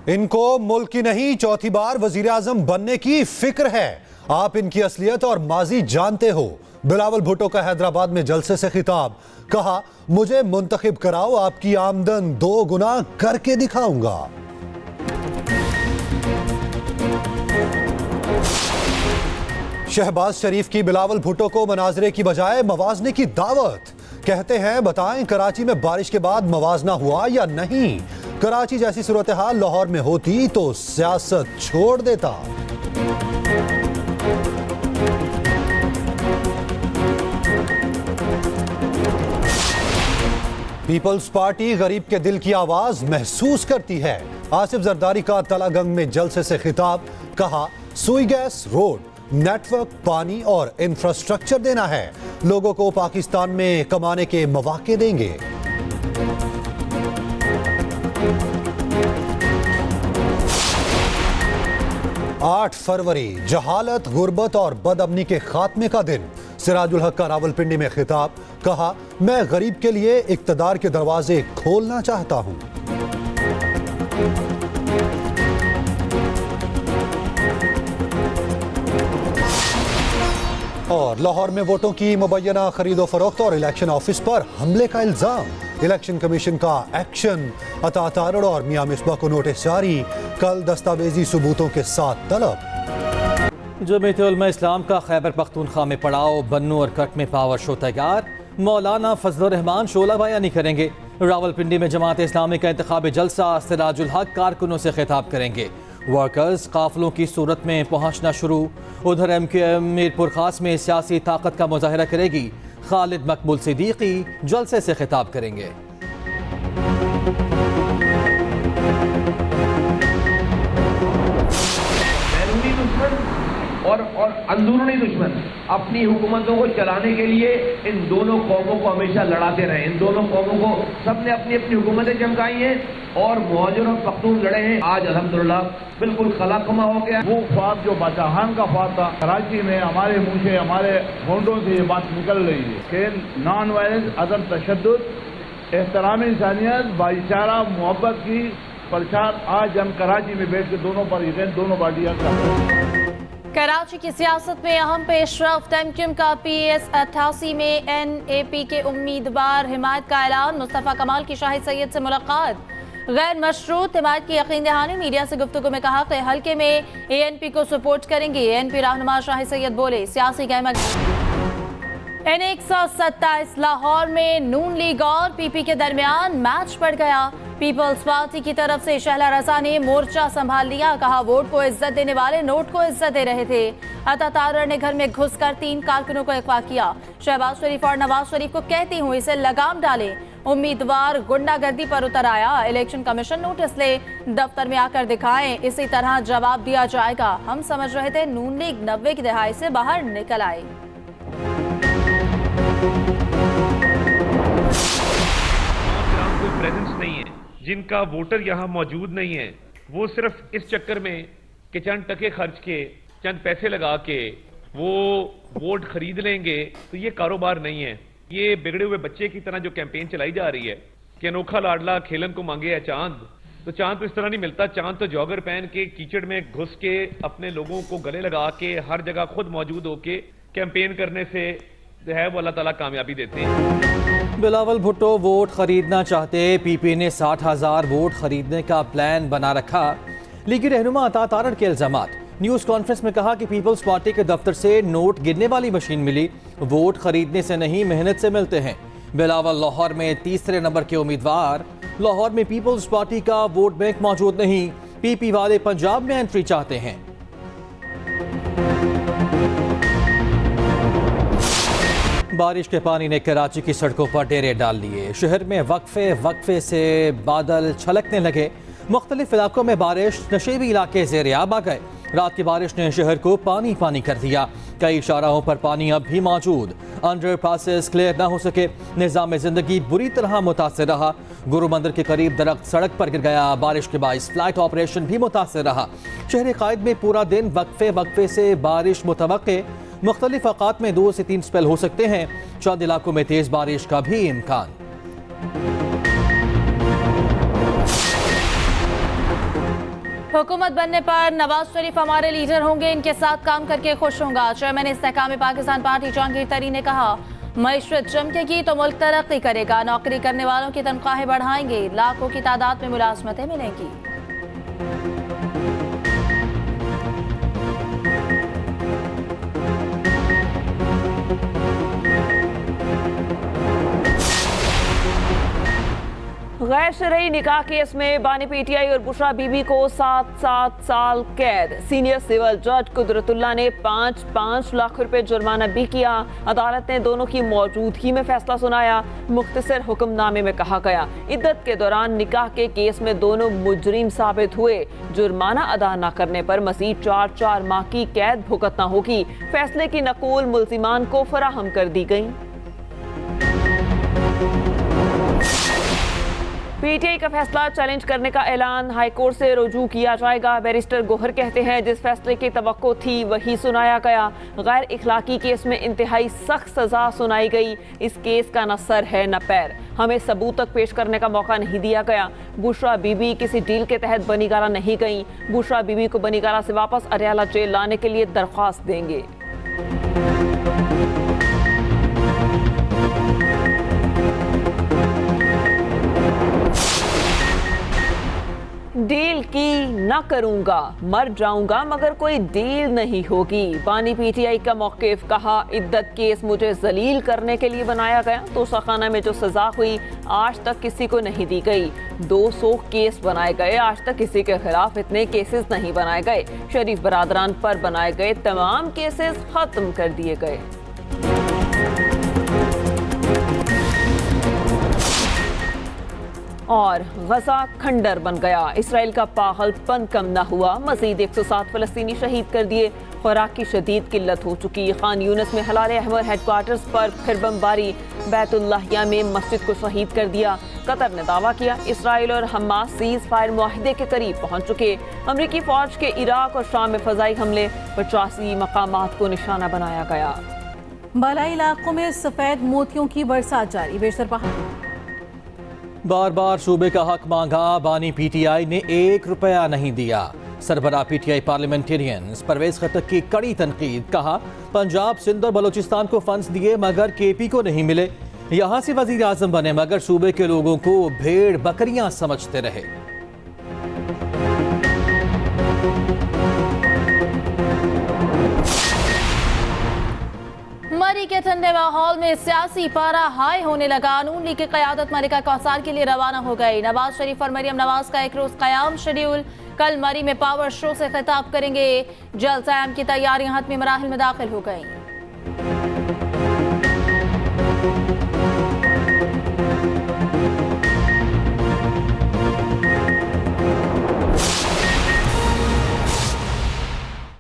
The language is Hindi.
इनको मुल्क की नहीं चौथी बार वजीर आजम बनने की फिक्र है। आप इनकी असलियत और माजी जानते हो। बिलावल भुट्टो का हैदराबाद में जलसे से खिताब, कहा मुझे मुंतखब कराओ, आपकी आमदन 2 गुना करके दिखाऊंगा। शहबाज शरीफ की बिलावल भुट्टो को मनाजरे की बजाय मवाजने की दावत। कहते हैं बताएं कराची में बारिश के बाद मवाजना हुआ या नहीं। कराची जैसी सूरत हाल लाहौर में होती तो सियासत छोड़ देता। पीपल्स पार्टी गरीब के दिल की आवाज महसूस करती है। आसिफ जरदारी का तलागंग में जलसे से खिताब, कहा सुई गैस, रोड, नेटवर्क, पानी और इंफ्रास्ट्रक्चर देना है। लोगों को पाकिस्तान में कमाने के मौके देंगे। आठ फरवरी जहालत, गुर्बत और बदअमनी के खात्मे का दिन। सिराजुल हक का रावलपिंडी में खिताब, कहा मैं गरीब के लिए इक्तदार के दरवाजे खोलना चाहता हूं। और लाहौर में वोटों की मुबैना खरीदो फरोख्त और इलेक्शन ऑफिस पर हमले का इल्जाम। इलेक्शन कमीशन का एक्शन, अता तारड़ और मियां मिसबा को नोटिस जारी। कल दस्तावेजी सबूतों के साथ तलब। जमीयत उलमा इस्लाम का खैबर पख्तूनख्वा में पड़ाव, बन्नू और कट में पावर शो तैयार। मौलाना फजलुर रहमान शोला बयानी करेंगे। रावलपिंडी में जमात इस्लामी का इंतखाबी जलसा, सिराजुल हक कारकुनों से खिताब करेंगे। वर्कर्स काफिलों की सूरत में पहुंचना शुरू। उधर MQM मीरपुर खास में सियासी ताकत का मुजाहिरा करेगी। खालिद मकबूल सिद्दीकी जलसे से खिताब करेंगे। और अंदरूनी दुश्मन अपनी हुकूमतों को चलाने के लिए इन दोनों कौमों को हमेशा लड़ाते रहे। इन दोनों कौमों को सबने अपनी अपनी हुकूमतें चमकाई हैं और मुहाजिर और पख्तून लड़े हैं। आज अल्हम्दुलिल्लाह बिल्कुल खलाकमा हो गया। वो ख्वाब जो बादशाहान का ख्वाब था, कराची में हमारे मुंह से, हमारे होंठों से ये बात निकल रही है कि नॉन वायलेंस, अदम तशद्दुद, एहतराम इंसानियत, भाईचारा, मोहब्बत की प्रचार आज हम कराची में बैठ के दोनों पर दोनों पार्टियां कर रहे हैं। कराची की सियासत में अहम पेशरफ्त। MQM का PS 88 में NAP के उम्मीदवार हिमायत का ऐलान। मुस्तफ़ा कमाल की शाहिद सैयद से मुलाकात। गैर मशरूत हिमायत की यकीन दहानी। मीडिया से गुफ्तगू में कहा कि हल्के में ANP को सपोर्ट करेंगे। ANP रहनुमा शाहिद सैयद बोले सियासी गहमत। N127 लाहौर में नून लीग और PP के दरमियान मैच पड़ गया। पीपल्स पार्टी की तरफ से शहला रजा ने मोर्चा संभाल लिया। कहा वोट को इज्जत देने वाले नोट को इज्जत दे रहे थे। अता तारड़ ने घर में घुसकर 3 कारकुनों को अगवा किया। शहबाज शरीफ और नवाज शरीफ को कहती हूँ इसे लगाम डालें। उम्मीदवार गुंडागर्दी पर उतर आया। इलेक्शन कमीशन नोटिस ले, दफ्तर में आकर दिखाएं, इसी तरह जवाब दिया जाएगा। हम समझ रहे थे नून लीग 90 की दहाई से बाहर निकल आए। प्रेजेंस नहीं है, जिनका वोटर यहाँ मौजूद नहीं है, वो सिर्फ इस चक्कर में कि चंद टके खर्च के, चंद पैसे लगा के वो वोट खरीद लेंगे, तो ये कारोबार नहीं है। ये बिगड़े हुए बच्चे की तरह जो कैंपेन चलाई जा रही है कि अनोखा लाडला खेलन को मांगे है चांद, तो चांद तो इस तरह नहीं मिलता। चांद तो जॉगर पहन के कीचड़ में घुस के अपने लोगों को गले लगा के हर जगह खुद मौजूद होके कैंपेन करने से जो है वो अल्लाह ताला कामयाबी देते हैं। बिलावल भुट्टो वोट खरीदना चाहते। PP ने 60,000 वोट खरीदने का प्लान बना रखा। लीगी रहनुमा अता तारड़ के इल्जामात। न्यूज़ कॉन्फ्रेंस में कहा कि पीपल्स पार्टी के दफ्तर से नोट गिनने वाली मशीन मिली। वोट खरीदने से नहीं, मेहनत से मिलते हैं। बिलावल लाहौर में तीसरे नंबर के उम्मीदवार। लाहौर में पीपल्स पार्टी का वोट बैंक मौजूद नहीं। PP वाले पंजाब में एंट्री चाहते हैं। बारिश के पानी ने कराची की सड़कों पर डेरे डाल लिए। शहर में वक्फे से बादल छलकने लगे। मुख्तलिफ इलाकों में बारिश, नशेबी इलाके ज़ेर-ए-आब आ गए। रात की बारिश ने शहर को पानी पानी कर दिया। कई शाहराहों पर पानी अब भी मौजूद। अंडर पासेस क्लियर ना हो सके। निज़ाम ज़िंदगी बुरी तरह मुतासर रहा। गुरु मंदिर के करीब दरख्त सड़क पर गिर गया। बारिश के बाइस फ्लाइट ऑपरेशन भी मुतासर रहा। शहर कायद में पूरा दिन वक्फे से बारिश मुतवक्के। मुख्तलिफ औकात में 2 से 3 स्पेल हो सकते हैं। चंद इलाकों में तेज बारिश का भी इम्कान। हुकूमत बनने पर नवाज शरीफ हमारे लीडर होंगे, इनके साथ काम करके खुश होंगे। चेयरमैन इस्तेहकाम पाकिस्तान पार्टी जहांगीर तरीन ने कहा, मईशत चमकेगी तो मुल्क तरक्की करेगा। नौकरी करने वालों की तनख्वाहें बढ़ाएंगे, लाखों की तादाद में मुलाजमतें मिलेंगी। गैर शरई निकाह केस में बानी पीटीआई और बुशरा बीबी को 7 साल कैद। सीनियर सिविल जज कुदरतुल्लाह ने 5 लाख रुपए जुर्माना भी किया। अदालत ने दोनों की मौजूदगी में फैसला सुनाया। मुख्तसर हुक्मनामे में कहा गया, इद्दत के दौरान निकाह के केस में दोनों मुजरिम साबित हुए। जुर्माना अदा न करने पर मजीद 4 माह की कैद भुगतना होगी। फैसले की नकूल मुल्जिमान को फराहम कर दी गई। पीटीआई का फैसला चैलेंज करने का ऐलान, हाईकोर्ट से रुजू किया जाएगा। बैरिस्टर गोहर कहते हैं, जिस फैसले की तवक्को थी वही सुनाया गया। गैर इखलाकी केस में इंतहाई सख्त सजा सुनाई गई। इस केस का न सर है न पैर, हमें सबूत तक पेश करने का मौका नहीं दिया गया। बुशरा बीबी किसी डील के तहत बनीगारा नहीं गई। बुशरा बीबी को बनीगारा से वापस अरियाला जेल लाने के लिए दरख्वास्त देंगे। डील की न करूंगा, मर जाऊंगा मगर कोई डील नहीं होगी। बानी पीटीआई का मौकिफ, कहा इद्दत केस मुझे जलील करने के लिए बनाया गया। तोशाखाना में जो सजा हुई आज तक किसी को नहीं दी गई। 200 केस बनाए गए, आज तक किसी के खिलाफ इतने केसेस नहीं बनाए गए। शरीफ बरादरान पर बनाए गए तमाम केसेस खत्म कर दिए गए। और गजा खंडर बन गया, इसराइल का पागलपन कम न हुआ। मजीद 107 फलस्तीनी शहीद कर दिए। खुराक की शदीद किल्लत हो चुकी। खान यूनिस में हलाल अहमद हेडक्वार्टर्स पर फिर बमबारी। बैतुल्लाहिया में मस्जिद को शहीद कर दिया। कतर ने दावा किया, इसराइल और हमास सीज फायर मुआहिदे के करीब पहुंच चुके। अमरीकी फौज के इराक और शाम में फजाई हमले, 85 मकामात को निशाना बनाया गया। बालाई इलाकों में सफेद मोतियों की बरसात जारी। बेशतर पहाड़ बार बार सूबे का हक मांगा, बानी पीटीआई ने 1 रुपया नहीं दिया। सरबराह पीटीआई पार्लियामेंटेरियन परवेज खटक की कड़ी तनकीद, कहा पंजाब, सिंध और बलूचिस्तान को फंड्स दिए मगर केपी को नहीं मिले। यहाँ से वजीर आजम बने मगर सूबे के लोगों को भेड़ बकरियां समझते रहे। मरी के ठंडे माहौल में सियासी पारा हाई होने लगा। नून लीग की क़यादत मलिका कौसार के लिए रवाना हो गई। नवाज शरीफ और मरियम नवाज का एक रोज क़याम शेड्यूल। कल मरी में पावर शो से खिताब करेंगे। जलसा की तैयारियां हतमी मराहिल में दाखिल हो गई।